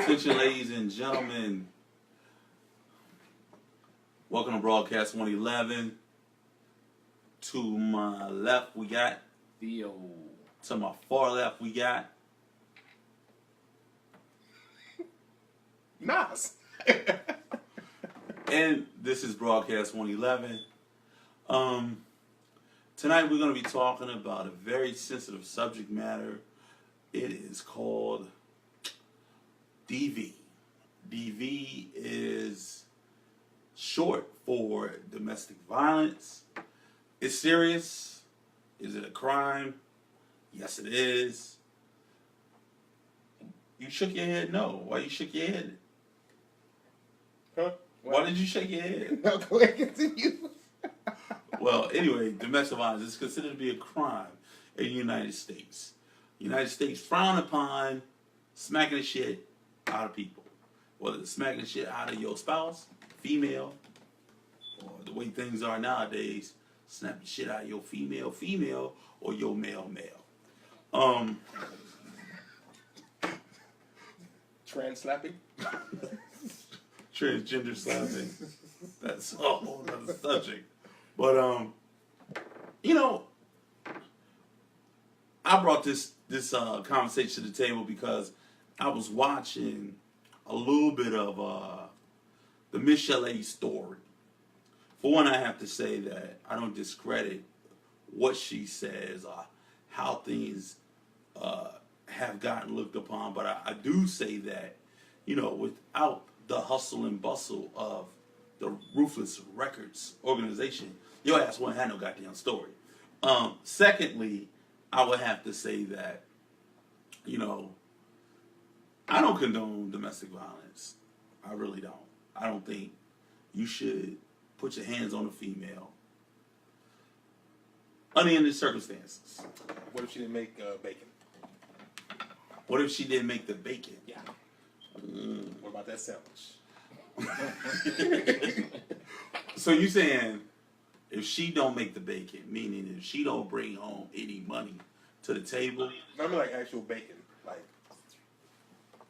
Attention, ladies and gentlemen. Welcome to Broadcast 111. To my left, we got Theo. To my far left, we got Nas. and this is Broadcast 111. Tonight we're going to be talking about a very sensitive subject matter. It is called DV. DV is short for domestic violence. It's serious. Is it a crime? Yes, it is. You shook your head? No. Why you shook your head? Huh? Why did you shake your head? No, go ahead, continue. Well, anyway, domestic violence is considered to be a crime in the United States. The United States frown upon smacking the shit out of people. Whether it's smacking the shit out of your spouse, female, or the way things are nowadays, snap the shit out of your female, or your male. Trans slapping. Transgender slapping. That's a whole other subject. But I brought this conversation to the table because I was watching a little bit of the Michelle A story. For one, I have to say that I don't discredit what she says or how things have gotten looked upon, but I do say that, without the hustle and bustle of the Ruthless Records organization, your ass wouldn't have no goddamn story. Secondly, I would have to say that, I don't condone domestic violence. I really don't. I don't think you should put your hands on a female under any circumstances. What if she didn't make bacon? What if she didn't make the bacon? Yeah. What about that sandwich? So you saying if she don't make the bacon, meaning if she don't bring home any money to the table? I mean like actual bacon. Like,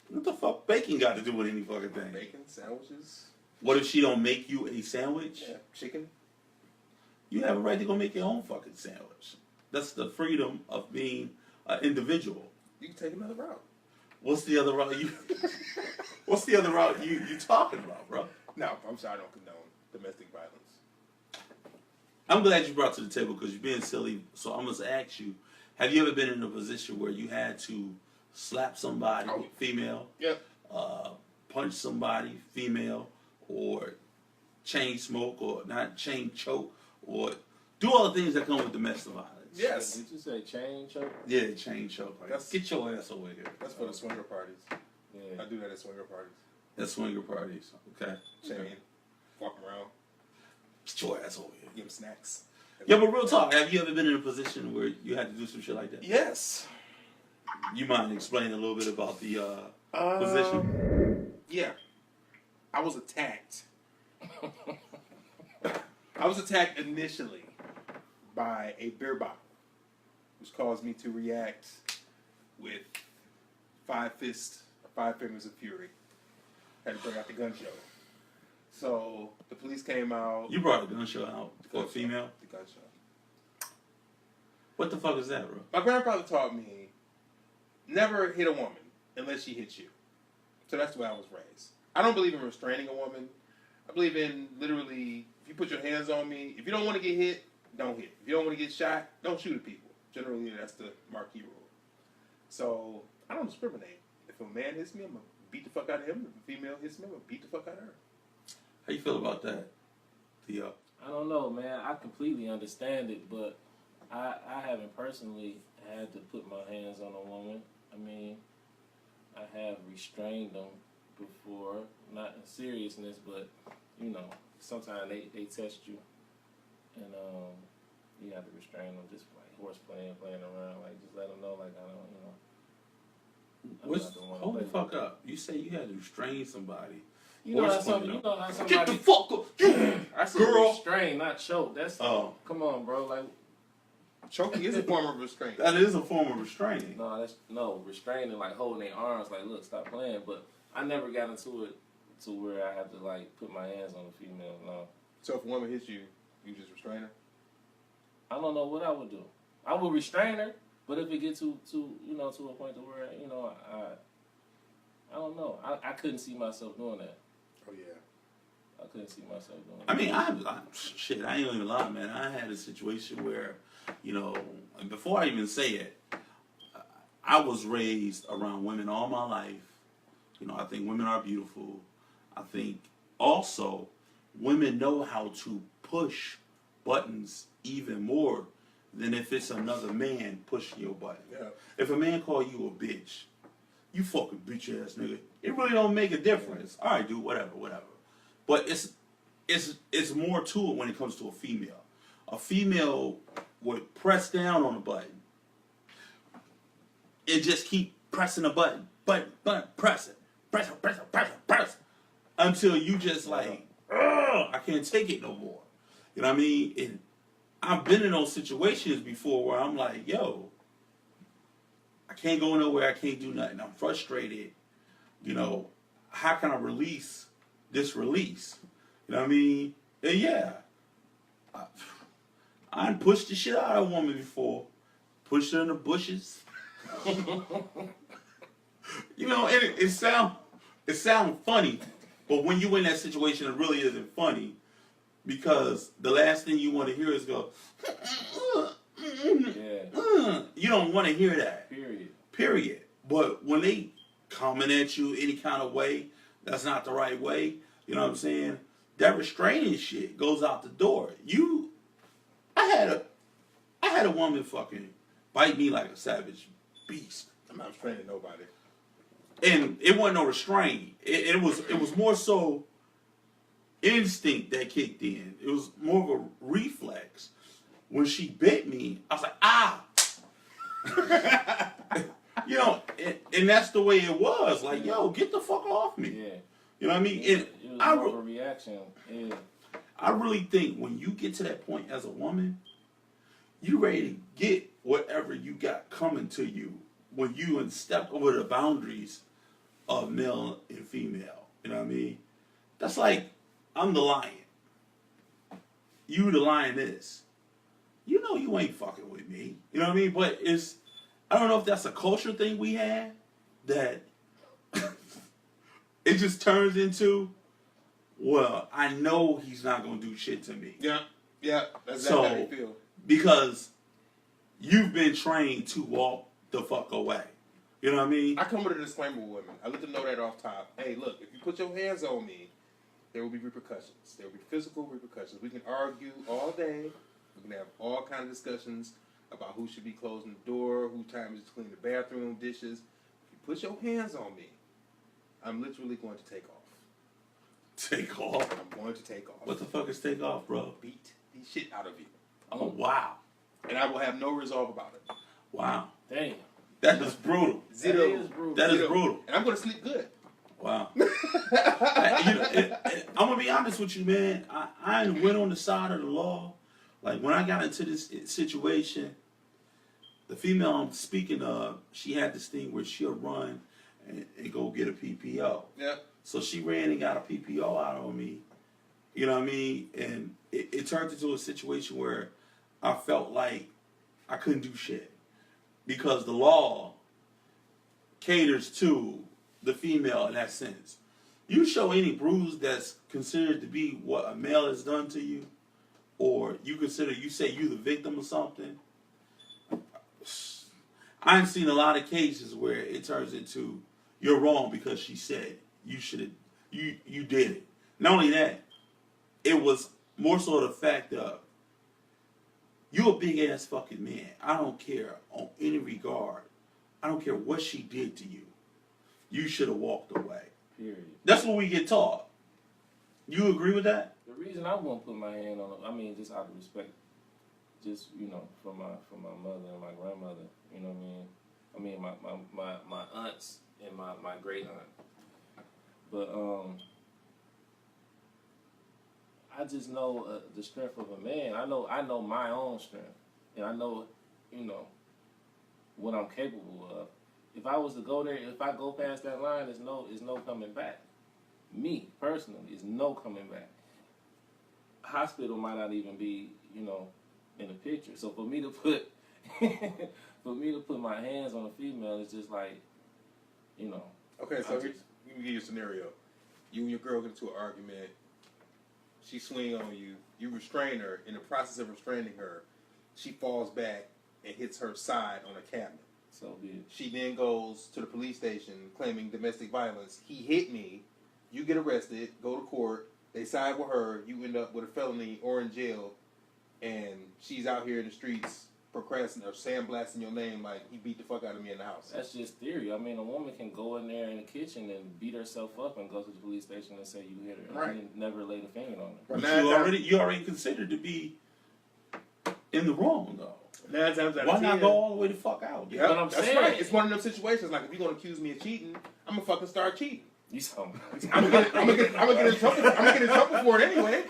What the fuck bacon got to do with any fucking thing? bacon, sandwiches, What if she don't make you a sandwich? yeah, chicken. You have a right to go make your own fucking sandwich. That's the freedom of being an individual. You can take another route. What's the other route you talking about, bro? No, I'm sorry, I don't condone domestic violence. I'm glad you brought it to the table because you're being silly. So I'm going to ask you, have you ever been in a position where you had to slap somebody, female, Yep. punch somebody, female, or chain smoke, or not chain choke, or do all the things that come with domestic violence? Yes. Did you say chain choke? Yeah, chain choke. Like, That's- get your ass over here. That's for the swinger parties. Yeah. I do that at swinger parties. That's swinger parties. Okay. Chain. Walk around. Get your ass over here. Give them snacks. Yeah, but real talk, have you ever been in a position where you had to do some shit like that? Yes. You mind explaining a little bit about the position? Yeah. I was attacked. I was attacked initially by a beer bottle, which caused me to react with 5 fists, or 5 fingers of fury. Had to bring out the gun show. So the police came out. You brought a gun show out for a female? The gun show. What the fuck is that, bro? My grandfather taught me never hit a woman unless she hits you. So that's the way I was raised. I don't believe in restraining a woman. I believe in literally, if you put your hands on me, if you don't want to get hit, don't hit. If you don't want to get shot, don't shoot at people. Generally, that's the marquee rule. So I don't discriminate. If a man hits me, I'm going to beat the fuck out of him. If a female hits me, I'm going to beat the fuck out of her. How you feel about that, Theo? I don't know, man. I completely understand it, but I haven't personally had to put my hands on a woman. I mean, I have restrained them before, not in seriousness, but sometimes they test you, and you have to restrain them, just like horse playing around, like just let them know, like I don't, Hold the fuck up. You say you had to restrain somebody. You know how somebody. Get the fuck up, you I said girl. restrain, not choke. That's Oh. Come on, bro. Like Choking is a form of restraint. That is a form of restraining. No, restraining, like holding their arms, like, look, stop playing. But I never got into it to where I had to like put my hands on a female. No, So if a woman hits you, you just restrain her? I don't know what I would do. I would restrain her, but if it get to a point to where I don't know. I couldn't see myself doing that. Oh, yeah. I couldn't see myself doing that. I mean, I ain't even lie, man. I had a situation where, before I even say it, I was raised around women all my life. I think women are beautiful. I think also women know how to push buttons even more than if it's another man pushing your button. Yeah. If a man call you a bitch, you fucking bitch ass nigga, it really don't make a difference. All right, dude, whatever. But it's more to it when it comes to a female. A female would press down on a button and just keep pressing the button, press it, until you just like, ugh, I can't take it no more. You know what I mean? And I've been in those situations before where I'm like, yo, I can't go nowhere, I can't do nothing. I'm frustrated. How can I release this release? You know what I mean? And yeah. I pushed the shit out of a woman before. Pushed her in the bushes. It sound funny, but when you in that situation, it really isn't funny because the last thing you want to hear is go. Yeah. You don't want to hear that. Period. But when they coming at you any kind of way, that's not the right way. You know what I'm saying? That restraining shit goes out the door. I had a woman fucking bite me like a savage beast. I'm not restraining nobody. And it wasn't no restraint. It was more so instinct that kicked in. It was more of a reflex. When she bit me, I was like, ah. And that's the way it was. Like, yo, get the fuck off me. Yeah. You know what I mean? It was more of a reaction. Yeah. I really think when you get to that point as a woman, you ready to get whatever you got coming to you when you step over the boundaries of male and female. You know what I mean? That's like, I'm the lion. You the lioness. You know you ain't fucking with me. You know what I mean? But I don't know if that's a culture thing we had that it just turns into, well, I know he's not going to do shit to me. Yeah. That's So, how they feel. Because you've been trained to walk the fuck away. You know what I mean? I come with a disclaimer with women. I let them know that off top. Hey, look, if you put your hands on me, there will be repercussions. There will be physical repercussions. We can argue all day. We can have all kinds of discussions about who should be closing the door, who time is to clean the bathroom, dishes. If you put your hands on me, I'm literally going to take off. Take off? I'm going to take off. What the fuck is take off, bro? Beat the shit out of you. Oh, wow. And I will have no resolve about it. Wow. Damn. That is brutal. Zero. That is brutal. That is Zero. brutal. And I'm going to sleep good. Wow. I'm going to be honest with you, man. I went on the side of the law. Like, when I got into this situation, the female I'm speaking of, she had this thing where she'll run and go get a PPO. Yeah. So she ran and got a PPO out on me. You know what I mean? And it turned into a situation where I felt like I couldn't do shit. Because the law caters to the female in that sense. You show any bruise that's considered to be what a male has done to you, or you say you the victim of something. I've seen a lot of cases where it turns into you're wrong because she said you should have, you did it. Not only that, it was more so the fact of you a big ass fucking man. I don't care on any regard. I don't care what she did to you. You should have walked away. Period. That's what we get taught. You agree with that? The reason I won't put my hand on it, I mean, just out of respect, just for my mother and my grandmother. You know what I mean? My aunts and my great aunt. But I just know the strength of a man. I know my own strength, and I know what I'm capable of. If I was to go there, if I go past that line, there's no coming back. Me personally, is no coming back. Hospital might not even be, in the picture. So for me to put, my hands on a female, it's just like, Okay, so I let me just- give you a scenario. You and your girl get into an argument. She swing on you. You restrain her. In the process of restraining her, she falls back and hits her side on a cabinet. so be it. She then goes to the police station claiming domestic violence. He hit me. You get arrested, go to court. They side with her. You end up with a felony or in jail. And she's out here in the streets procrastinating or sandblasting your name like he beat the fuck out of me in the house. That's just theory. I mean, a woman can go in there in the kitchen and beat herself up and go to the police station and say you hit her. And Right. you never laid a finger on her. But But you already considered to be in the wrong though. 9 times out Why of 10. not go all the way the fuck out? Yep, But I'm that's saying- right. It's one of them situations. Like if you're gonna accuse me of cheating, I'm gonna fucking start cheating. You something. I'm gonna get in trouble. I'm gonna get in trouble for it anyway.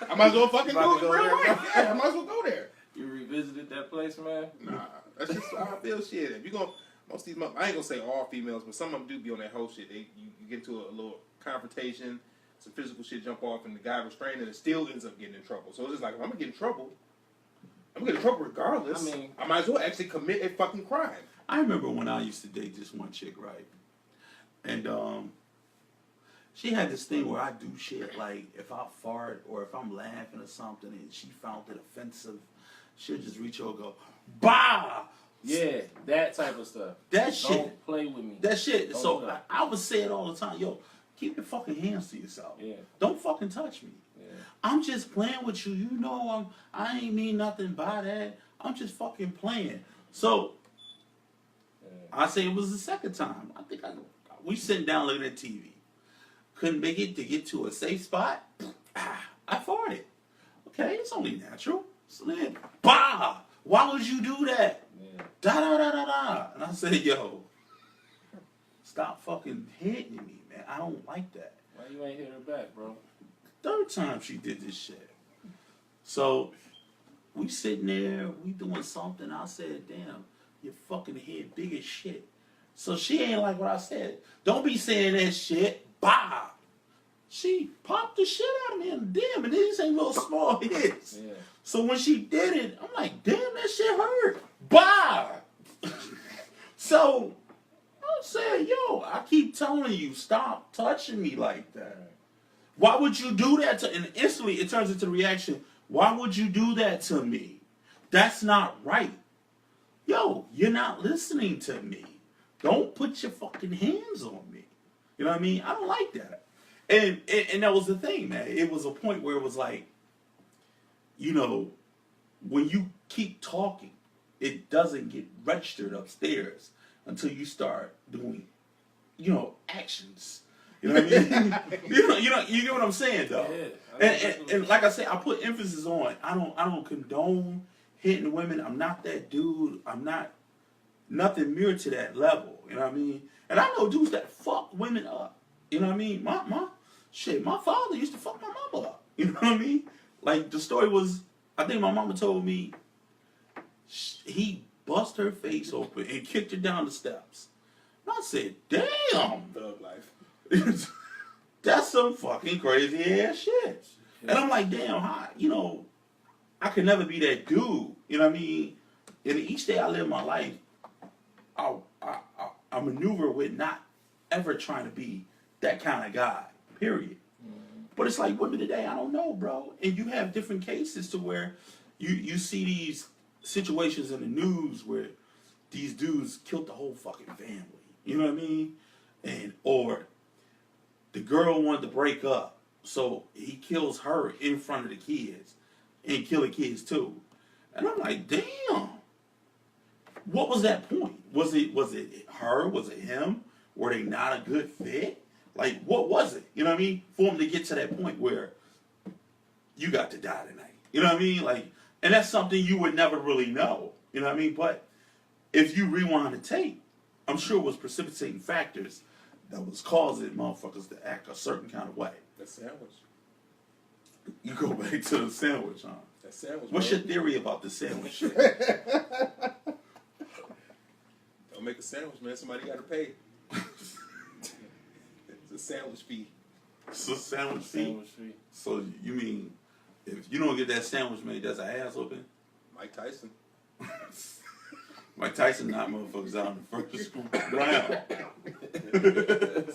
I might as well fucking About do to it go real there. life. Yeah, I might as well go there. You revisited that place, man? Nah, that's just how I feel. Shit, if you gonna most of these, I ain't gonna say all females, but some of them do be on that whole shit. You get into a little confrontation, some physical shit jump off, and the guy restrained, and it still ends up getting in trouble. So it's just like if I'm gonna get in trouble. I'm gonna get in trouble regardless. I mean- I might as well actually commit a fucking crime. I remember when I used to date this one chick, right? And she had this thing where I do shit like if I fart or if I'm laughing or something and she found it offensive, she'll just reach over and go, bah! Yeah, that type of stuff. That shit. Don't play with me. That shit. Don't So do that. I would say it all the time. Yo, keep your fucking hands to yourself. Yeah. Don't fucking touch me. Yeah. I'm just playing with you. You know I ain't mean nothing by that. I'm just fucking playing. So Yeah. I say it was the second time. I think we sitting down looking at TV. Couldn't make it to get to a safe spot. I farted. Okay, it's only natural. So then, bah! Why would you do that? Yeah. Da da da da da. And I said, yo, stop fucking hitting me, man. I don't like that. Why you ain't hit her back, bro? Third time she did this shit. So we sitting there, we doing something. I said, damn, your fucking head big as shit. So she ain't like what I said. Don't be saying that shit. Bah! She popped the shit out of me and damn, and these ain't little small hits. Yeah. So when she did it, I'm like, damn, that shit hurt. Bah! So I'm saying, yo, I keep telling you, stop touching me like that. Why would you do that to, and instantly it turns into the reaction, why would you do that to me? That's not right. Yo, you're not listening to me. Don't put your fucking hands on me. You know what I mean? I don't like that. And that was the thing, man. It was a point where it was like, you know, when you keep talking, it doesn't get registered upstairs until you start doing, you know, actions. You know what I mean? you get what I'm saying, though. Yeah. And like I said, I put emphasis on. I don't condone hitting women. I'm not that dude. I'm not nothing near to that level. You know what I mean? And I know dudes that fuck women up. You know what I mean? My father used to fuck my mama up. You know what I mean? Like the story was, I think my mama told me he bust her face open and kicked her down the steps. And I said, damn. Thug life. That's some fucking crazy ass shit. And I'm like, damn, I could never be that dude. You know what I mean? And each day I live my life, I maneuver with not ever trying to be that kind of guy, period. But it's like women today, I don't know, bro. And you have different cases to where you see these situations in the news where these dudes killed the whole fucking family. You know what I mean? Or the girl wanted to break up, so he kills her in front of the kids and kill the kids too. And I'm like, damn. What was that point? Was it her? Was it him? Were they not a good fit? Like, what was it? You know what I mean? For him to get to that point where you got to die tonight. You know what I mean? Like, and that's something you would never really know. You know what I mean? But if you rewind the tape, I'm sure it was precipitating factors that was causing motherfuckers to act a certain kind of way. That sandwich. You go back to the sandwich, huh? That sandwich. What's bro. your theory about the sandwich shit? make a sandwich, man, somebody got to pay. It's a sandwich fee. It's a sandwich fee. Sandwich fee. So you mean if you don't get that sandwich made, that's an ass whooping? Mike Tyson. Mike Tyson knocked motherfuckers out in the first round.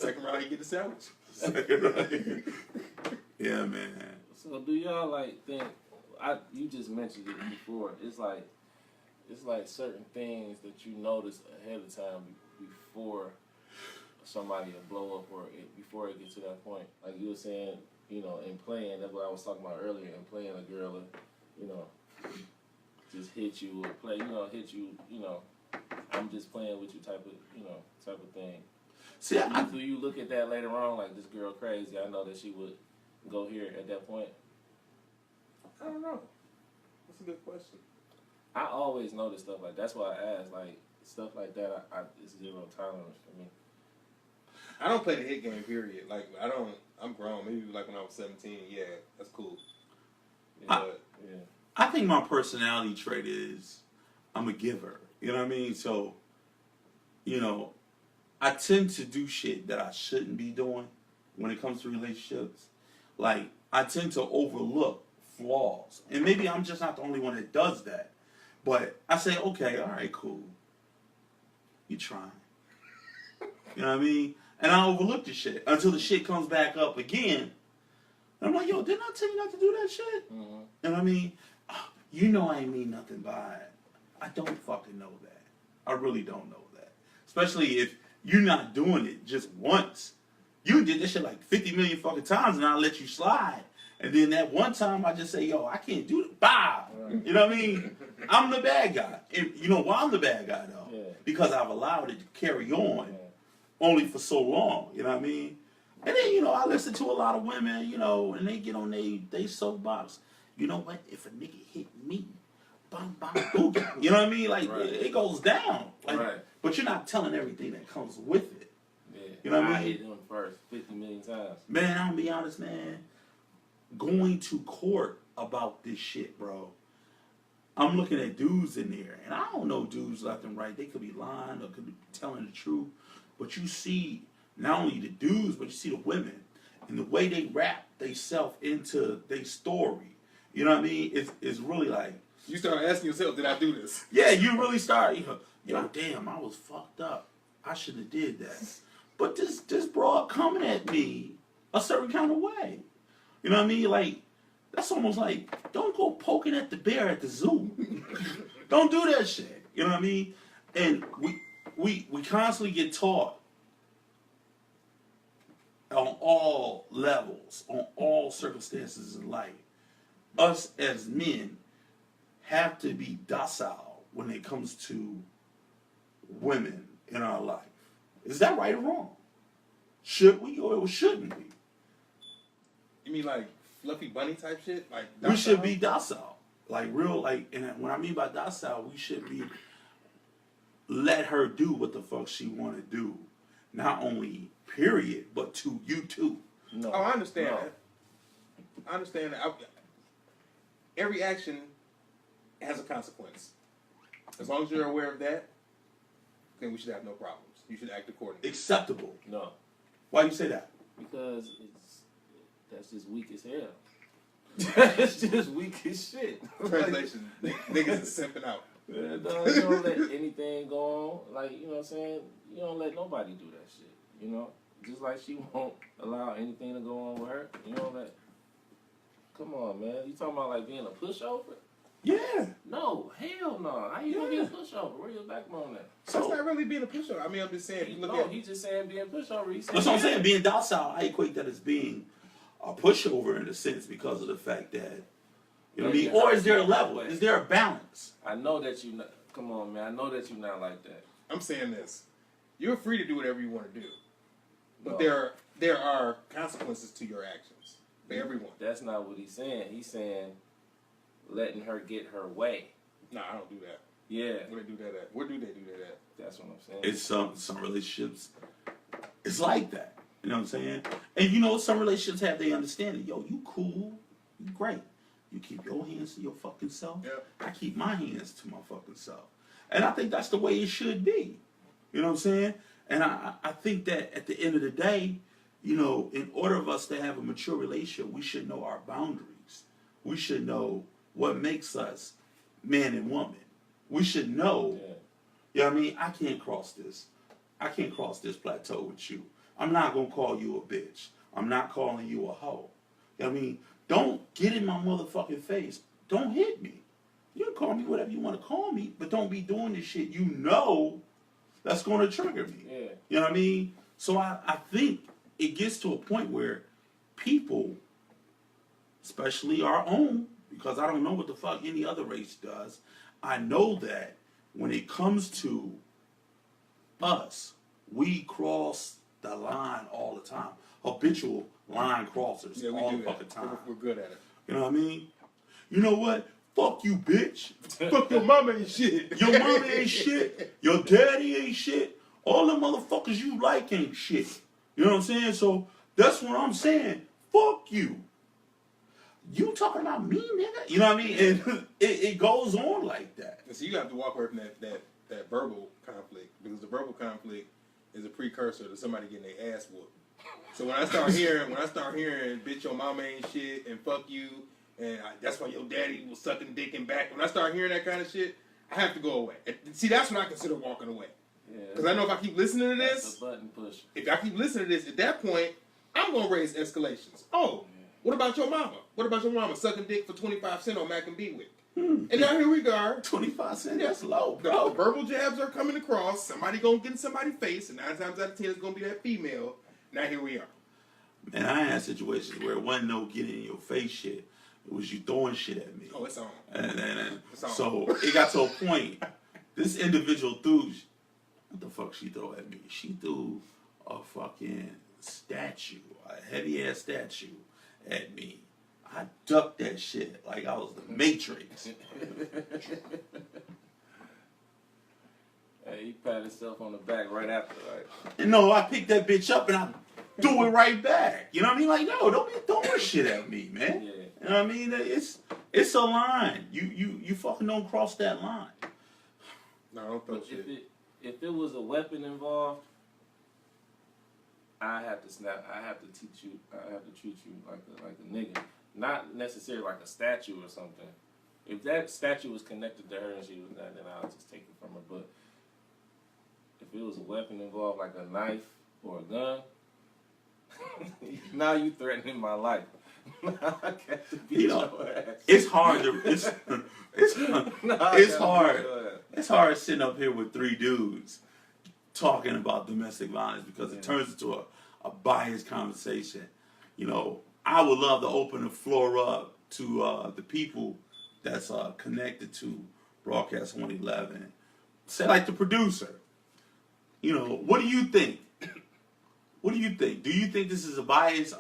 Second round, you get the sandwich. Second round. Yeah, man. So do y'all like think? You just mentioned it before. It's like certain things that you notice ahead of time before somebody will blow up before it gets to that point. Like you were saying, in playing. That's what I was talking about earlier. In playing, a girl, just hit you or play, hit you, I'm just playing with you type of thing. See, Do you look at that later on, like, this girl crazy, I know that she would go here at that point? I don't know. That's a good question. I always notice stuff like that's why I ask, like, stuff like that, it's zero tolerance for me. I don't play the hit game, period. Like, I'm grown. Maybe like when I was 17, yeah, that's cool. But, Yeah. I think my personality trait is I'm a giver. You know what I mean? So, I tend to do shit that I shouldn't be doing when it comes to relationships. Like, I tend to overlook flaws. And maybe I'm just not the only one that does that. But I say, okay, all right, cool. You trying. You know what I mean? And I overlook the shit until the shit comes back up again. And I'm like, yo, didn't I tell you not to do that shit? Mm-hmm. You know what I mean? I ain't mean nothing by it. I don't fucking know that. I really don't know that. Especially if you're not doing it just once. You did this shit like 50 million fucking times and I let you slide. And then that one time I just say, yo, I can't do it. Bow. Right. You know what I mean? I'm the bad guy. And you know why I'm the bad guy though? Yeah. Because I've allowed it to carry on Yeah. only for so long. You know what I mean? And then, I listen to a lot of women, and they get on they soapbox. You know what? If a nigga hit me, bam, bam, boogie. You know what I mean? Like, Right. it goes down. Like, Right. But you're not telling everything that comes with it. Yeah. You know what I I mean? hit him first 50 million times. Man, I'm gonna be honest, man. Going to court about this shit, bro. I'm looking at dudes in there, and I don't know dudes left and right. They could be lying or could be telling the truth. But you see not only the dudes, but you see the women. And the way they wrap themselves into their story. You know what I mean? It's really like... You start asking yourself, did I do this? Yeah, you really start, yo, damn, I was fucked up. I shouldn't have did that. But this broad coming at me a certain kind of way. You know what I mean? Like, that's almost like, don't go poking at the bear at the zoo. Don't do that shit. You know what I mean? And we constantly get taught on all levels, on all circumstances in life. Us as men have to be docile when it comes to women in our life. Is that right or wrong? Should we or shouldn't we? You mean like fluffy bunny type shit? Like We should be docile. Like real, like, and what I mean by docile, we should be let her do what the fuck she want to do. Not only period, but to you too. No. Oh, I understand No. that. I understand that. Every action has a consequence. As long as you're aware of that, then we should have no problems. You should act accordingly. Acceptable. No. Why you say that? Because that's just weak as hell. It's just weak as shit. Translation: niggas is simping out. You don't let anything go on. Like, you know what I'm saying? You don't let nobody do that shit. Just like she won't allow anything to go on with her. You know that. Come on, man. You talking about like being a pushover? Yeah. No, hell no. How you gonna be a pushover? Where your backbone at? So it's So not really being a pushover. I mean, I'm just saying. If you look No, at he's just saying being a pushover. He said, that's what I'm saying. Being docile, I equate that as being a pushover in a sense because of the fact that, you know what I mean? Or is there a level? Is there a balance? I know that you not. Come on, man. I know that you're not like that. I'm saying this. You're free to do whatever you want to do, but No. there are consequences to your actions for everyone. That's not what he's saying. He's saying letting her get her way. No, I don't do that. Yeah, Where they do that at? Where do they do that at? that's what I'm saying. It's some relationships, it's like that. You know what I'm saying? And some relationships have their understanding. Yo, you cool, you great. You keep your hands to your fucking self. Yep. I keep my hands to my fucking self. And I think that's the way it should be. You know what I'm saying? And I think that at the end of the day, you know, in order of us to have a mature relationship, we should know our boundaries. We should know what makes us man and woman. We should know, you know what I mean? I can't cross this. I can't cross this plateau with you. I'm not going to call you a bitch. I'm not calling you a hoe. You know what I mean? Don't get in my motherfucking face. Don't hit me. You can call me whatever you want to call me, but don't be doing this shit you know that's going to trigger me. Yeah. You know what I mean? So I think it gets to a point where people, especially our own, because I don't know what the fuck any other race does, I know that when it comes to us, we cross the line all the time. Habitual line crossers Yeah, we all do the that. fucking time. We're good at it. You know what I mean? You know what? Fuck you, bitch. Fuck your mama and shit. Your mama ain't shit. Your daddy ain't shit. All the motherfuckers you like ain't shit. You know what I'm saying? So that's what I'm saying. Fuck you. You talking about me, nigga? You know what I mean? And it goes on like that. And so you have to walk away from that verbal conflict, because the verbal conflict is a precursor to somebody getting their ass whooped. So when I start hearing, bitch, your mama ain't shit, and fuck you, and that's why your daddy was sucking dick and back. When I start hearing that kind of shit, I have to go away. And see, that's what I consider walking away. Because I know if I keep listening to That's this, a button push. if I keep listening to this, at that point, I'm going to raise escalations. Oh, what about your mama? What about your mama sucking dick for 25 cents on Mac and Bewick? And now here we are. 25 cents, that's low, The bro. verbal jabs are coming across. Somebody gonna get in somebody's face, and 9 times out of 10 it's gonna be that female. Now here we are. And I had situations where it wasn't no getting in your face shit. It was you throwing shit at me. Oh, it's on. And It's on. so it got to a point. This individual threw, what the fuck she throw at me? She threw a fucking statue, a heavy ass statue at me. I ducked that shit like I was the Matrix. Hey, he patted himself on the back right after, right? And no, I picked that bitch up and I threw it right back. You know what I mean? Like, no, don't be throwing shit at me, man. Yeah. You know what I mean? It's a line. You fucking don't cross that line. No, don't throw But shit. if it was a weapon involved, I have to snap. I have to teach you. I have to treat you like a nigga, not necessarily like a statue or something. If that statue was connected to her and she was not, then I'll just take it from her. But if it was a weapon involved, like a knife or a gun, now you threatening my life. I got to beat You know, your ass. It's hard to it's No, I it's gotta hard. beat your ass. It's hard sitting up here with three dudes talking about domestic violence because it Yeah. turns into a biased conversation. You know, I would love to open the floor up to the people that's connected to Broadcast 111. Say like the producer. You know, what do you think? What do you think? Do you think this is a biased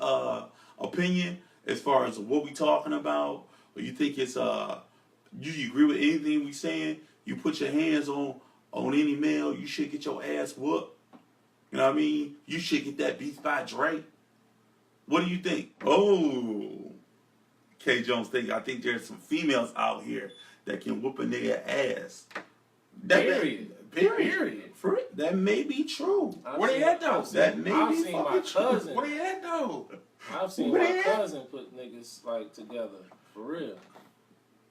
opinion as far as what we talking about? Or you think it's you agree with anything we saying? You put your hands on any male, you should get your ass whooped. You know what I mean? You should get that beat by Dre. What do you think? Oh, K. Jones I think there's some females out here that can whoop a nigga ass. Period. For it, that may be true. Where they at, though? That may I've be seen my fucking true. cousin. What are you at, though? I've seen Where my they at? cousin put niggas like together for real.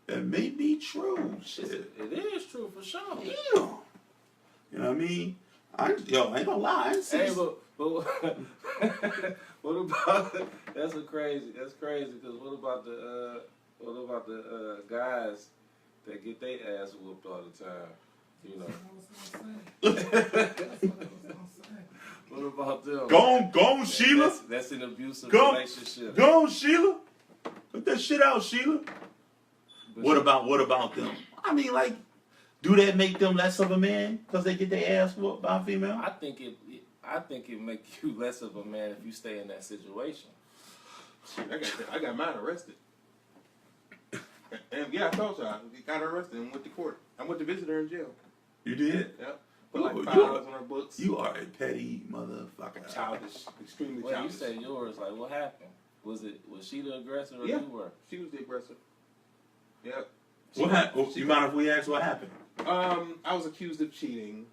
That may be true. Shit. It is true for sure. Yeah. You know what I mean? I ain't gonna lie. I ain't Hey, seen but what about that's crazy because what about the guys that get their ass whooped all the time? You know. What about them? Go on, Sheila. That's an abusive Go. relationship. Go on, Sheila. Put that shit out, Sheila. But What about them? I mean, like, do that make them less of a man because they get their ass whooped by a female? I think it make you less of a man if you stay in that situation. Shit, I got mine arrested. And yeah, I told you, I got her arrested and went to court. I went to visit her in jail. You did? Yep. Put like You- $5 on her books. You are a petty motherfucker. Childish, extremely Well, you childish. say yours. Like, what happened? Was she the aggressor or Yeah. you were? She was the aggressor. Yep. What happened? You mind if we ask what happened? I was accused of cheating,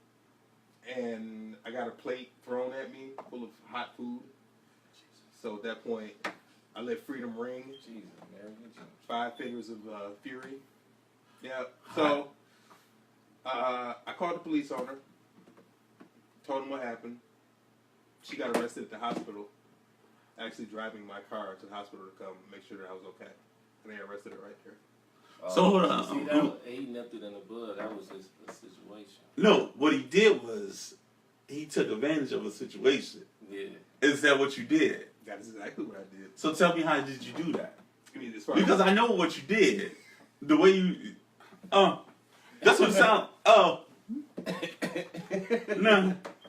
and I got a plate thrown at me full of hot food. So at that point, I let freedom ring. Jesus, man. 5 fingers of fury. Yeah. So I called the police on her. Told them what happened. She got arrested at the hospital. Actually driving my car to the hospital to come make sure that I was okay. And they arrested her right there. So hold on. See, that was, he nipped it in the bud. That was his situation. No, what he did was he took advantage of a situation. Yeah. Is that what you did? That is exactly what I did. So tell me, how did you do that? I mean, as far Because I know what you did. The way you, that's what it sounds. No,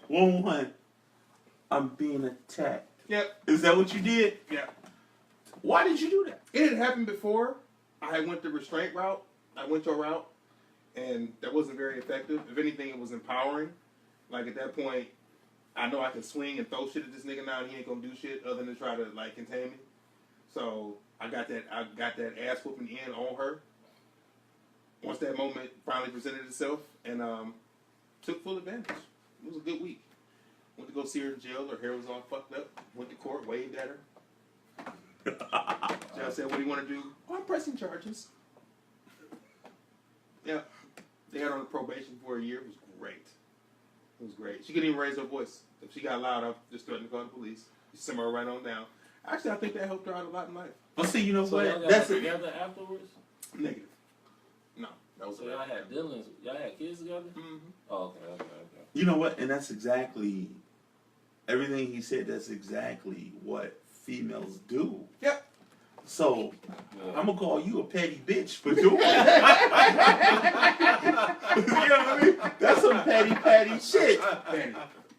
1-1. I'm being attacked. Yep. Is that what you did? Yeah. Why did you do that? It had happened before. I went the restraint route. I went to a route, and that wasn't very effective. If anything, it was empowering. Like at that point, I know I can swing and throw shit at this nigga now, and he ain't gonna do shit other than try to like contain me. So I got that ass whooping in on her. Once that moment finally presented itself, and took full advantage. It was a good week. Went to go see her in jail. Her hair was all fucked up. Went to court, waved at her. Judge said, "What do you want to do?" "Oh, I'm pressing charges." Yeah, they had her on probation for a year. It was great. It was great. She couldn't even raise her voice. If she got loud, I just threatened to call the police. She simmered her right on down. Actually, I think that helped her out a lot in life. But see, you know So what? y'all got That's it. together afterwards? Negative. No, that was So y'all had dealings. Y'all had kids together? Mm-hmm. Oh, okay. You know what? And that's exactly everything he said. That's exactly what females do. Yep. So Yeah. I'm gonna call you a petty bitch for doing it. You know what I mean? That's some petty shit.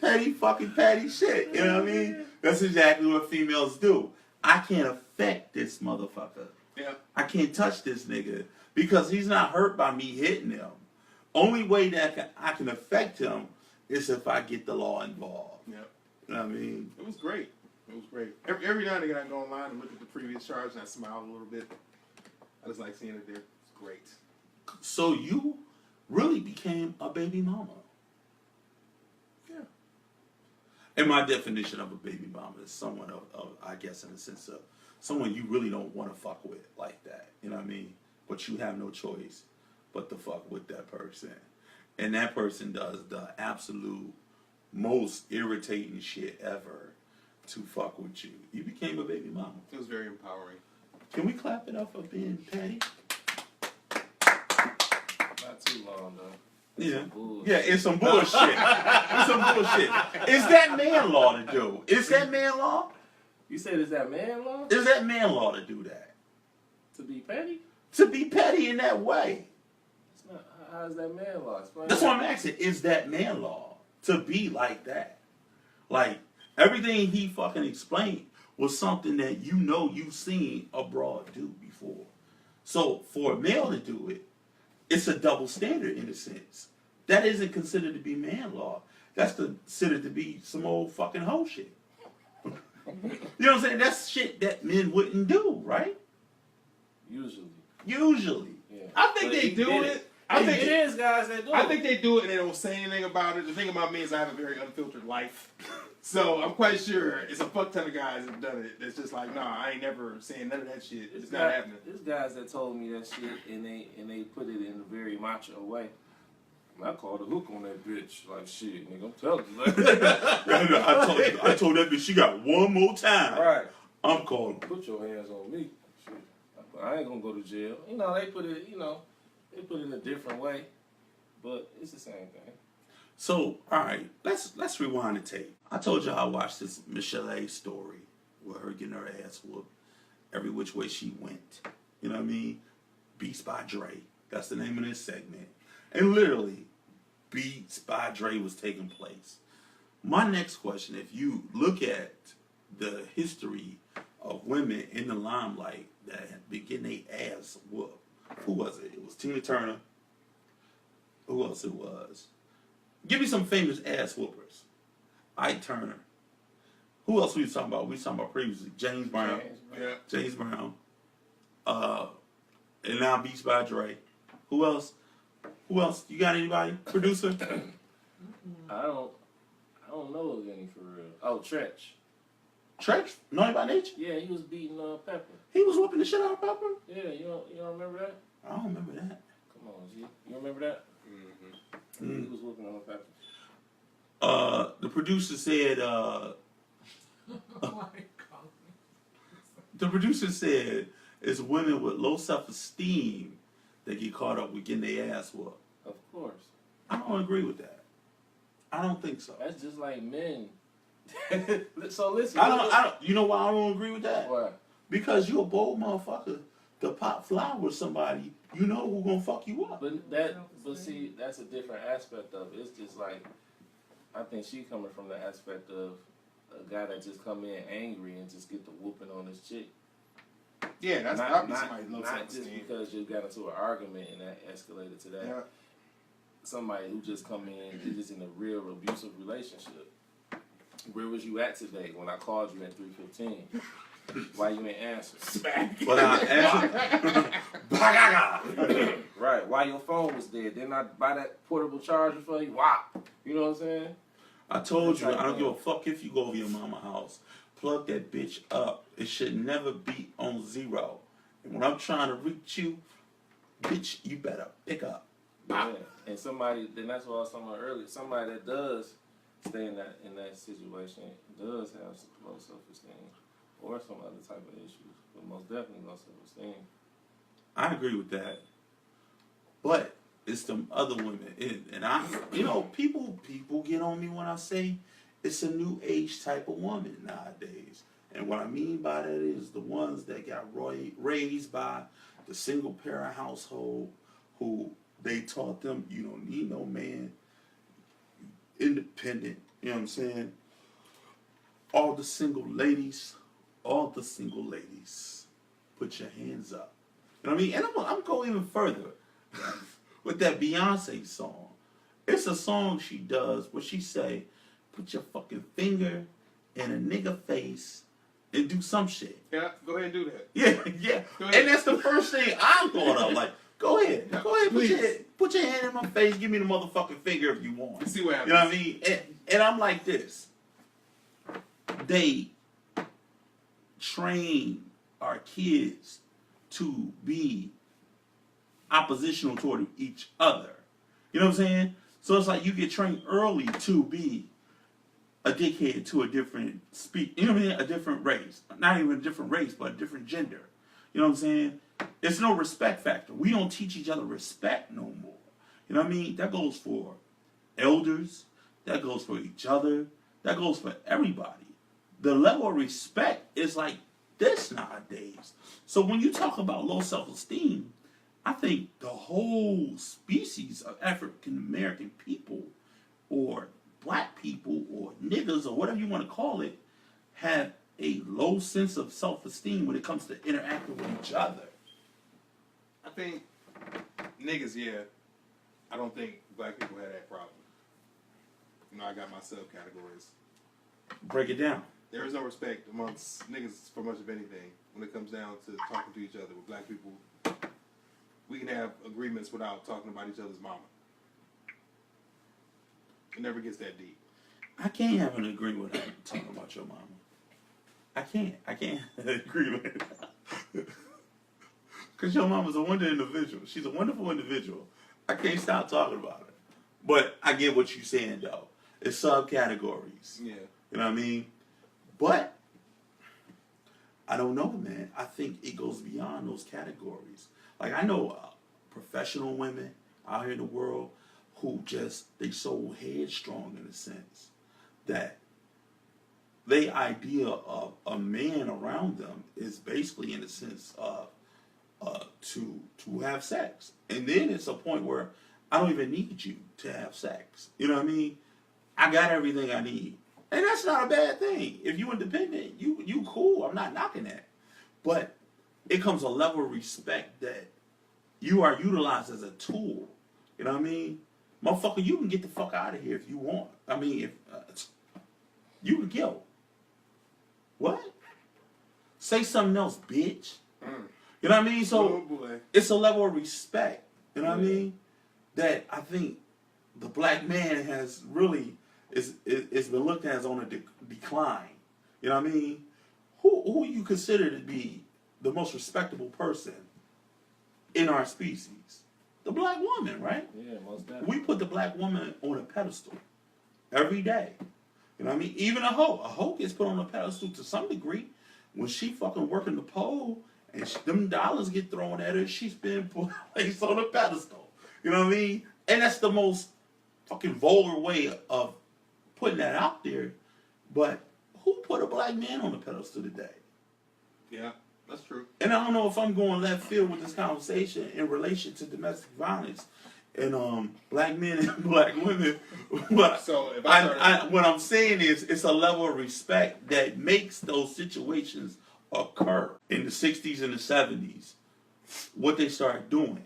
Petty fucking petty shit. You know what I mean? That's exactly what females do. I can't affect this motherfucker. Yeah. I can't touch this nigga because he's not hurt by me hitting him. Only way that I can affect him is if I get the law involved. Yep. You know what I mean? It was great. It was great. Every now and again, I go online and look at the previous charge and I smile a little bit. I just like seeing it there. It's great. So you really became a baby mama. Yeah. And my definition of a baby mama is someone of I guess, in the sense of someone you really don't want to fuck with like that. You know what I mean? But you have no choice but to fuck with that person. And that person does the absolute most irritating shit ever to fuck with you. You became a baby mama. It was very empowering. Can we clap it up for being petty? Not too long, though. Yeah. Bullshit. Yeah, it's some bullshit. It's some bullshit. Is that man law to do? Is that man law? You said, is that man law? Is that man law to do that? To be petty? To be petty in that way? It's not. How is that man law? Explain That's that. what I'm asking. Is that man law to be like that? Like, everything he fucking explained was something that you know you've seen a broad do before. So for a male to do it, it's a double standard in a sense. That isn't considered to be man law. That's considered to be some old fucking hoe shit. You know what I'm saying? That's shit that men wouldn't do, right? Usually. Usually. Yeah. I think But they he do did it. I think it is guys that do it. I think they do it and they don't say anything about it. The thing about me is I have a very unfiltered life. So I'm quite sure it's a fuck ton of guys that have done it. It's just like, nah, I ain't never saying none of that shit. It's not happening. There's guys that told me that shit and they put it in a very macho way. I called a hook on that bitch. Like, shit, nigga, I'm telling you. I told that bitch she got one more time. Right. I'm calling. Put your hands on me. Shit. I ain't gonna go to jail. You know, they put it in a different way. But it's the same thing. So, all right, let's rewind the tape. I told you I watched this Michelle A story with her getting her ass whooped every which way she went. You know what I mean? Beats by Dre. That's the name of this segment. And literally, Beats by Dre was taking place. My next question, if you look at the history of women in the limelight that have been getting their ass whooped, who was it? It was Tina Turner. Who else it was? Give me some famous ass whoopers. Ike Turner. Who else we was talking about? We was talking about previously. James Brown. Yeah. James Brown. And now Beats by Dre. Who else? Who else? You got anybody? Producer? I don't know of any for real. Oh, Tretch. Tretch, Naughty by Nature. Yeah, he was beating Pepper. He was whooping the shit out of Pepper. Yeah, you don't remember that? I don't remember that. Come on, G. You remember that? Mm-hmm. He was whooping on Pepper. The producer said. The producer said it's women with low self-esteem that get caught up with getting their ass whooped. Of course. I don't agree with that. I don't think so. That's just like men. So listen. I don't. You know why I don't agree with that? Why? Because you're a bold motherfucker to pop fly with somebody. You know who gonna fuck you up. But see, that's a different aspect of it. It's just like, I think she coming from the aspect of a guy that just come in angry and just get the whooping on his chick. Yeah, that's not somebody low just self-esteem. because you got into an argument and that escalated to that. Yeah. Somebody who just come in, is just in a real abusive relationship. Where was you at today when I called you at 3:15? Why you ain't answer? Smack. But I answered. Right. Why your phone was dead? Didn't I buy that portable charger for you? Wop. You know what I'm saying? I told you, I don't give a fuck if you go over your mama's house. Plug that bitch up. It should never be on 0. And when I'm trying to reach you, bitch, you better pick up. Yeah. And somebody, then that's what I was talking about earlier. Somebody that does stay in that situation does have some low self-esteem or some other type of issues, but most definitely low self-esteem. I agree with that. But it's them other women. And I, people get on me when I say it's a new age type of woman nowadays. And what I mean by that is the ones that got raised by the single parent household who they taught them you don't need no man, independent, you know what I'm saying? All the single ladies, put your hands up. You know what I mean? And I'm going even further with that Beyonce song. It's a song she does where she say, put your fucking finger in a nigga face and do some shit. Yeah, go ahead and do that. Yeah. Go ahead. And that's the first thing I thought of. Like, go ahead, put your hand in my face, give me the motherfucking finger if you want. See what happens. You know what I mean? And I'm like this. They train our kids to be oppositional toward each other. You know what I'm saying? So it's like you get trained early to be a dickhead to a different you know what I mean? A different race. Not even a different race, but a different gender. You know what I'm saying? It's no respect factor. We don't teach each other respect no more. You know what I mean? That goes for elders. That goes for each other. That goes for everybody. The level of respect is like this nowadays. So when you talk about low self-esteem, I think the whole species of African American people or black people or niggas or whatever you want to call it have a low sense of self-esteem when it comes to interacting with each other. I think niggas, yeah. I don't think black people had that problem. I got my subcategories. Break it down. There is no respect amongst niggas for much of anything when it comes down to talking to each other. With black people, we can have agreements without talking about each other's mama. It never gets that deep. I can't have an agreement without talking about your mama. I can't agree with it. Because your mama's a wonderful individual. She's a wonderful individual. I can't stop talking about her. But I get what you're saying, though. It's subcategories. Yeah. You know what I mean? But I don't know, man. I think it goes beyond those categories. Like, I know professional women out here in the world who they so headstrong in a sense that their idea of a man around them is basically in a sense of to have sex. And then it's a point where I don't even need you to have sex. You know what I mean? I got everything I need. And that's not a bad thing. If you independent, you cool. I'm not knocking that. But it comes a level of respect that you are utilized as a tool. You know what I mean? Motherfucker, you can get the fuck out of here if you want. I mean, if you can kill. What? Say something else, bitch. You know what I mean? So Oh boy. it's a level of respect. You know what I mean? That I think the black man has really is been looked at as on a decline. You know what I mean? Who you consider to be the most respectable person in our species? The black woman, right? Yeah, most definitely. We put the black woman on a pedestal every day. You know what I mean? Even a hoe gets put on a pedestal to some degree. When she fucking working the pole and them dollars get thrown at her, she's been placed on a pedestal. You know what I mean? And that's the most fucking vulgar way of putting that out there. But who put a black man on a pedestal today? Yeah, that's true. And I don't know if I'm going left field with this conversation in relation to domestic violence and black men and black women, but So if what I'm saying is it's a level of respect that makes those situations occur. In the 60s and the 70s, what they started doing,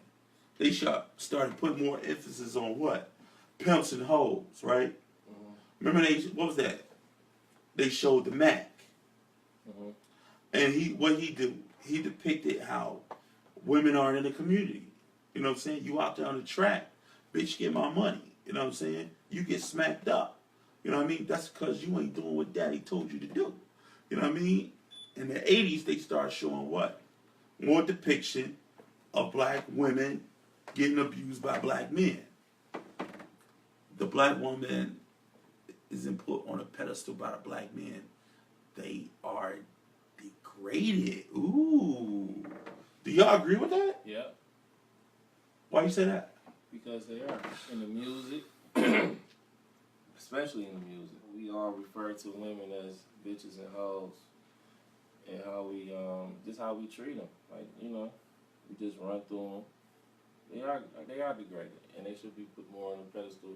they started putting more emphasis on what? Pimps and hoes, right? Mm-hmm. Remember what was that? They showed the Mac. Mm-hmm. And he depicted how women are in the community. You know what I'm saying? You out there on the track, bitch, get my money. You know what I'm saying? You get smacked up. You know what I mean? That's because you ain't doing what daddy told you to do. You know what I mean? In the 80s, they started showing what? More depiction of black women getting abused by black men. The black woman isn't put on a pedestal by the black men. They are degraded. Ooh. Do y'all agree with that? Yeah, Why you say that? because they are in the music, especially in the music. We all refer to women as bitches and hoes, and how we just how we treat them. Like, you know, we just run through them. They are degraded, and they should be put more on the pedestal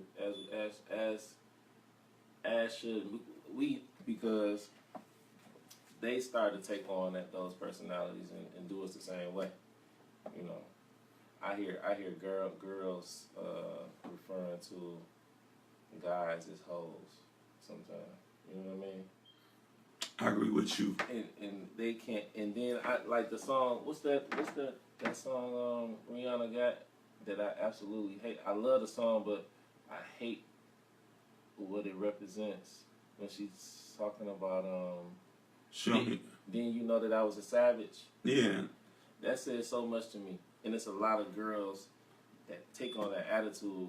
as should we, because they start to take on those personalities and do us the same way. You know, I hear girls referring to guys as hoes sometimes. You know what I mean? I agree with you. And they can't. And then I like the song. What's that song Rihanna got that I absolutely hate. I love the song, but I hate what it represents when she's talking about Show me. then you know that I was a savage. Yeah. That says so much to me. And it's a lot of girls that take on that attitude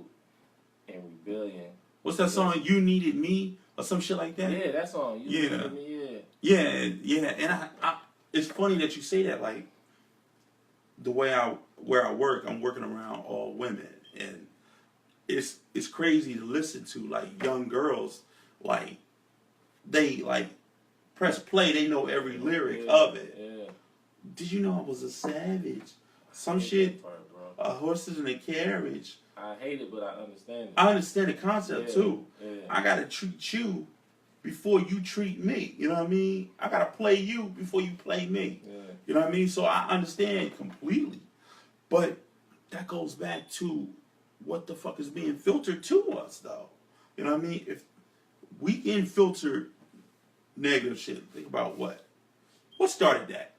and rebellion. What's that song? You Needed Me or some shit like that? Yeah, that song. You Yeah. Needed Me, Yeah. And I it's funny that you say that. Like the way where I work, I'm working around all women, and it's crazy to listen to, like, young girls, like they like press play, they know every lyric of it. Yeah. Did you know I was a savage? Some I hate shit, that part, bro. horses in a carriage. I hate it, but I understand it. I understand the concept Yeah, too. yeah. I gotta treat you before you treat me. You know what I mean? I gotta play you before you play me. Yeah. You know what I mean? So I understand completely. But that goes back to what the fuck is being filtered to us, though. You know what I mean? If we can filter negative shit, think about what started that?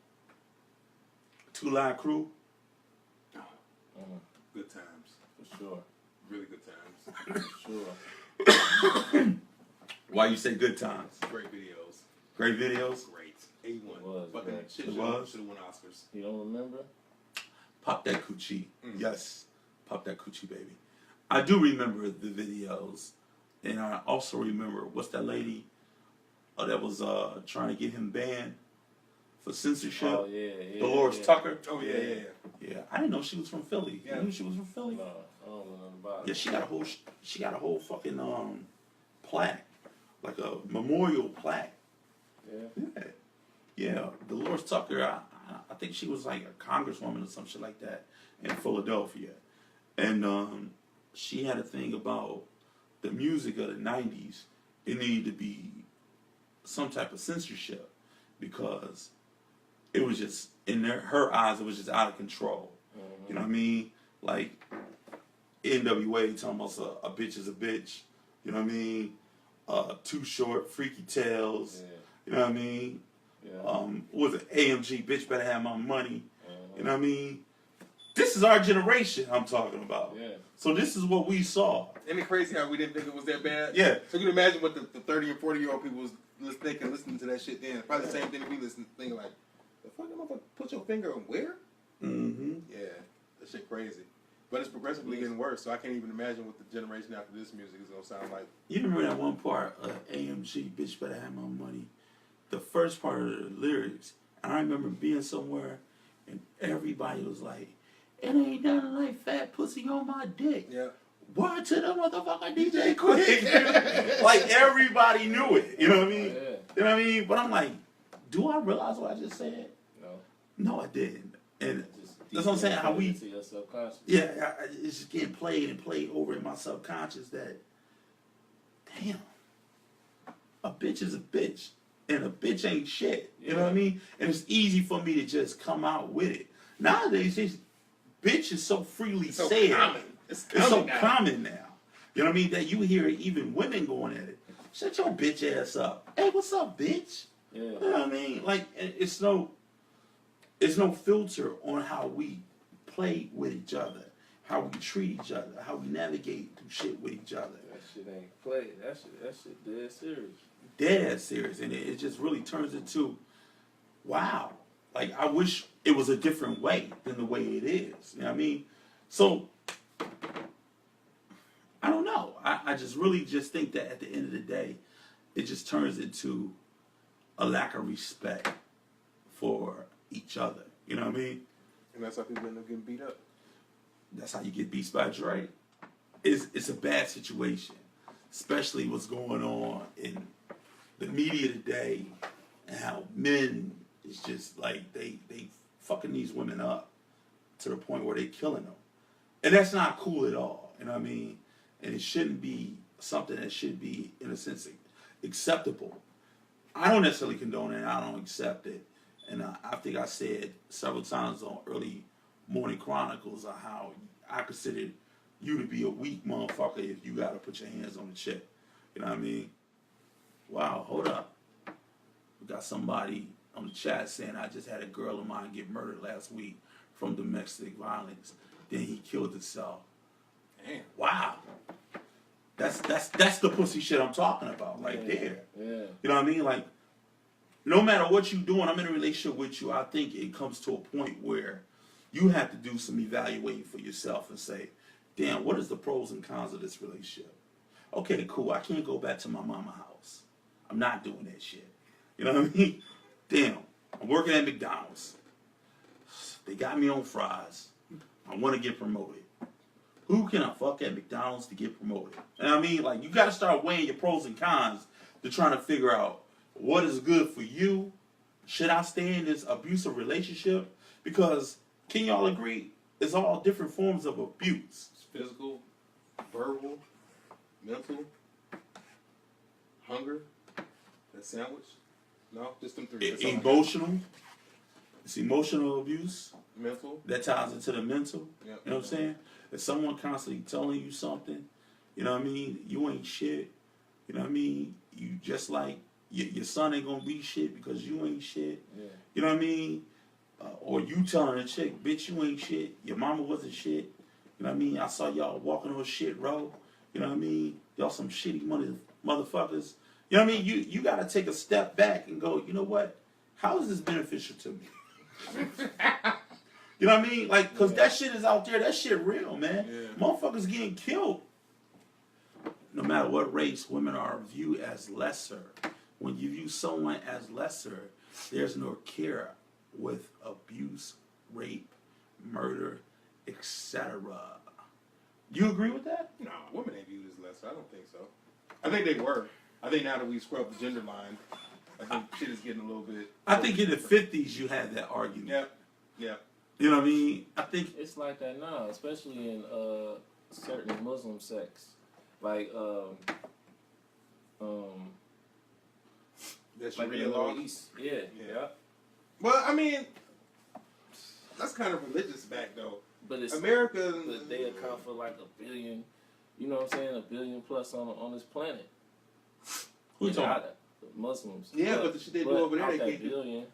Two Live Crew. Good times. For sure. Really good times. For sure. Why you say good times? Great videos. Great videos. Great. A1. It was Fucking great. shit It should was. have won Oscars. You don't remember? Pop that coochie. Mm. Yes. Pop that coochie, baby. I do remember the videos. And I also remember, what's that lady that was trying to get him banned for censorship? Oh, yeah. Dolores yeah. Tucker. Oh yeah. Yeah, I didn't know she was from Philly. Yeah. You knew she was from Philly? No, I don't know nothing about Yeah, it. she got a whole fucking plaque, like a memorial plaque. Yeah. Yeah, Dolores Tucker. I think she was like a congresswoman or some shit like that in Philadelphia, and she had a thing about the music of the '90s. It needed to be some type of censorship because it was just in her eyes, it was just out of control. Mm-hmm. You know what I mean? Like NWA talking about a bitch is a bitch. You know what I mean? Too Short, Freaky Tales. Yeah. You know what I mean? Yeah. What was it? AMG, bitch better have my money. Mhm. You know what I mean? This is our generation I'm talking about. Yeah. So this is what we saw. Isn't it crazy how we didn't think it was that bad? Yeah. So you can imagine what the 30 and 40-year-old people was thinking, listening to that shit then. Probably the same thing that we listen, thinking like, the fuck, I'm gonna put your finger on where? Mm-hmm. Yeah, that shit crazy. But it's progressively getting worse, so I can't even imagine what the generation after this music is gonna sound like. You remember that one part of AMG, Bitch Better Have My Money? The first part of the lyrics, I remember being somewhere and everybody was like, it ain't nothing like fat pussy on my dick. Yeah. Word to the motherfucker DJ Quick. Like everybody knew it. You know what I mean? Yeah. You know what I mean? But I'm like, do I realize what I just said? No. No, I didn't. And Just that's what I'm saying, how we- into your subconscious. yeah, it's just getting played and played over in my subconscious that, damn, a bitch is a bitch. And a bitch ain't shit. You know what I mean? And it's easy for me to just come out with it. Nowadays, bitch is so freely It's so said. common. It's It's so common now. common now. You know what I mean? That you hear even women going at it. Shut your bitch ass up. Hey, what's up, bitch? Yeah. You know what I mean? Like, it's no filter on how we play with each other, how we treat each other, how we navigate through shit with each other. That shit ain't played. That shit dead serious. Dead serious, and it just really turns into, wow. Like, I wish it was a different way than the way it is. You know what I mean? So, I don't know. I just really just think that at the end of the day, it just turns into a lack of respect for each other. You know what I mean? And that's how people end up getting beat up. That's how you get beat by Dre. It's a bad situation, especially what's going on in the media today, and how men is just like they fucking these women up to the point where they killing them, and that's not cool at all. You know what I mean? And it shouldn't be something that should be, in a sense, acceptable. I don't necessarily condone it. I don't accept it, and I think I said several times on early Morning Chronicles of how I considered you to be a weak motherfucker if you gotta put your hands on the chick. You know what I mean? Wow, hold up. We got somebody on the chat saying I just had a girl of mine get murdered last week from domestic violence. Then he killed himself. Damn. Wow. That's the pussy shit I'm talking about right there. Yeah. You know what I mean? Like, no matter what you're doing, I'm in a relationship with you, I think it comes to a point where you have to do some evaluating for yourself and say, damn, what is the pros and cons of this relationship? Okay, cool, I can't go back to my mama's house. I'm not doing that shit. You know what I mean? Damn, I'm working at McDonald's. They got me on fries. I want to get promoted. Who can I fuck at McDonald's to get promoted? And I mean, like, you got to start weighing your pros and cons to trying to figure out what is good for you. Should I stay in this abusive relationship? Because, can y'all agree, it's all different forms of abuse. It's physical, verbal, mental, hunger, that sandwich. No, just them three. That's all I got. Emotional. It's emotional abuse. Mental. That ties into the mental. Yep. You know what I'm saying? If someone constantly telling you something, you know what I mean? You ain't shit. You know what I mean? You just like, your son ain't gonna be shit because you ain't shit. Yeah. You know what I mean? Or you telling a chick, bitch, you ain't shit. Your mama wasn't shit. You know what I mean? I saw y'all walking on shit row. You know what I mean? Y'all some shitty motherfuckers. You know what I mean? You got to take a step back and go, you know what? How is this beneficial to me? You know what I mean? Like, because that shit is out there. That shit real, man. Yeah. Motherfuckers getting killed. No matter what race, women are viewed as lesser. When you view someone as lesser, there's no care with abuse, rape, murder, etc. You agree with that? No, women ain't viewed as lesser. I don't think so. I think they were. I think now that we scrubbed the gender line, I think shit is getting a little bit. I think in the 50s you had that argument. Yeah. Yeah. You know what I mean? I think It's like that now, especially in certain Muslim sects, like That's like in Sharia the law. Middle East. Yeah. Yeah. Well, I mean, that's kind of religious back though. But it's America. but they account for like a billion. You know what I'm saying? A billion plus on this planet. who you And talking? Muslims. Yeah, but the shit they do over there, out they that can't do. billion,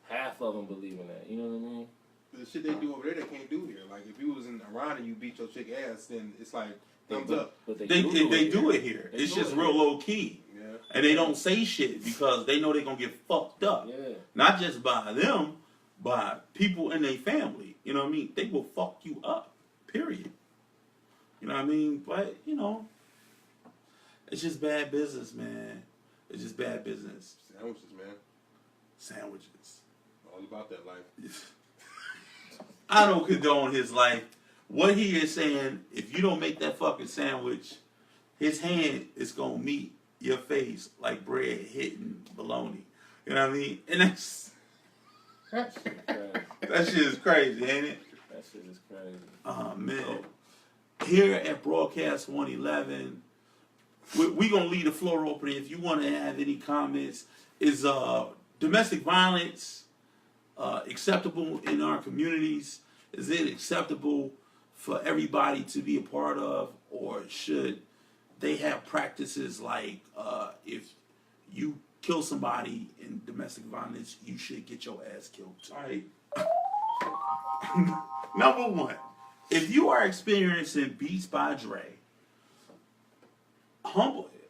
half of them believe in that. You know what I mean? the shit they do over there, they can't do here. Like if you was in Iran and you beat your chick ass, then it's like thumbs up. But They do it here. They It's do just it real here. low key. Yeah. And they don't say shit because they know they're going to get fucked up. Yeah. Not just by them, by people in their family. You know what I mean? They will fuck you up. Period. You know what I mean? But, you know, it's just bad business, man. It's just bad business. Sandwiches, man. Sandwiches. All about that life. I don't condone his life. What he is saying, if you don't make that fucking sandwich, his hand is going to meet your face like bread hitting bologna. You know what I mean? And that's... That shit crazy. That shit is crazy, ain't it? That shit is crazy. Oh, man. Here at Broadcast 111, we going to leave the floor open. If you want to have any comments, is domestic violence acceptable in our communities? Is it acceptable for everybody to be a part of? Or should they have practices like if you kill somebody in domestic violence, you should get your ass killed? All right. Number one, if you are experiencing Beats by Dre,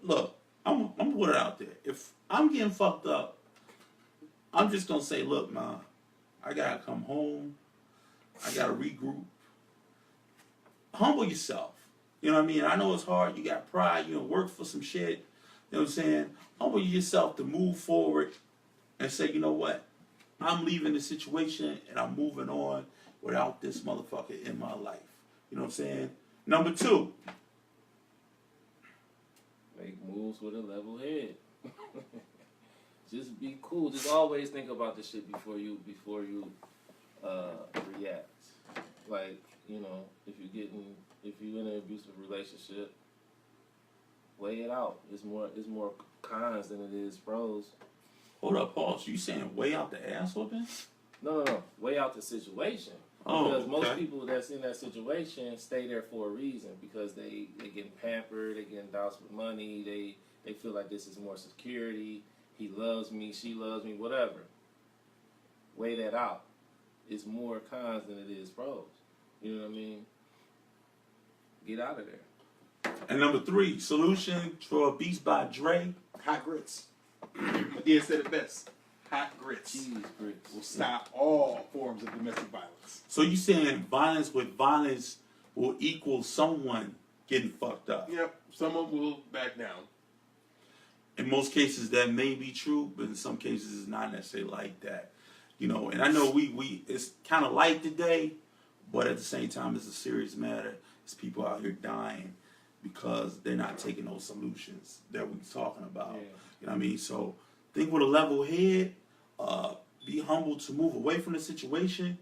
look, I'm gonna put it out there. If I'm getting fucked up, I'm just gonna say, look, man, I gotta come home. I gotta regroup. Humble yourself. You know what I mean? I know it's hard. You got pride. You know, work for some shit. You know what I'm saying? Humble yourself to move forward and say, you know what? I'm leaving the situation and I'm moving on without this motherfucker in my life. You know what I'm saying? Number two. Make moves with a level head. Just be cool. Just always think about the shit before you react. Like, you know, if you're in an abusive relationship, weigh it out. It's more cons than it is pros. Hold up, pause. You saying way out the ass whooping? No. Weigh out the situation. Oh, Because most okay. people that's in that situation stay there for a reason, because they getting pampered, they getting doused with money, they feel like this is more security. He loves me, she loves me, whatever. Weigh that out. It's more cons than it is pros. You know what I mean? Get out of there. And number three, solution for Beats by Dre. Hot grits. Medea said it best. Hot grits Cheese grits. will stop all forms of domestic violence. So you saying violence with violence will equal someone getting fucked up? Yep. Someone will back down. In most cases that may be true, but in some cases it's not necessarily like that. You know, and I know we it's kind of light today, but at the same time it's a serious matter. It's people out here dying because they're not taking those solutions that we're talking about. Yeah. You know what I mean? So think with a level head, be humble to move away from the situation,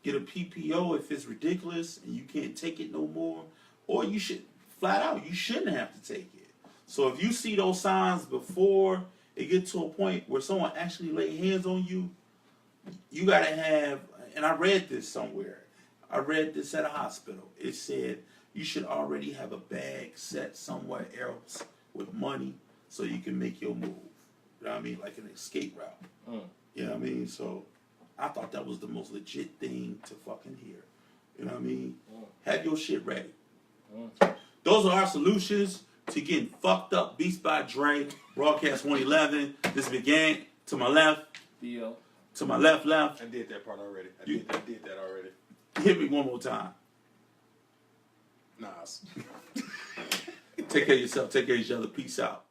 get a PPO if it's ridiculous and you can't take it no more, or you should flat out, you shouldn't have to take it. So if you see those signs before it gets to a point where someone actually lay hands on you, you gotta have, and I read this somewhere, I read this at a hospital. It said you should already have a bag set somewhere else with money so you can make your move. You know what I mean? Like an escape route. You know what I mean? So I thought that was the most legit thing to fucking hear. You know what I mean? Have your shit ready. Those are our solutions to getting fucked up. Beats by Dre, Broadcast 111. This began to my left. Theo. To my left. I did that part already. I did that already. Hit me one more time. Nas. Take care of yourself. Take care of each other. Peace out.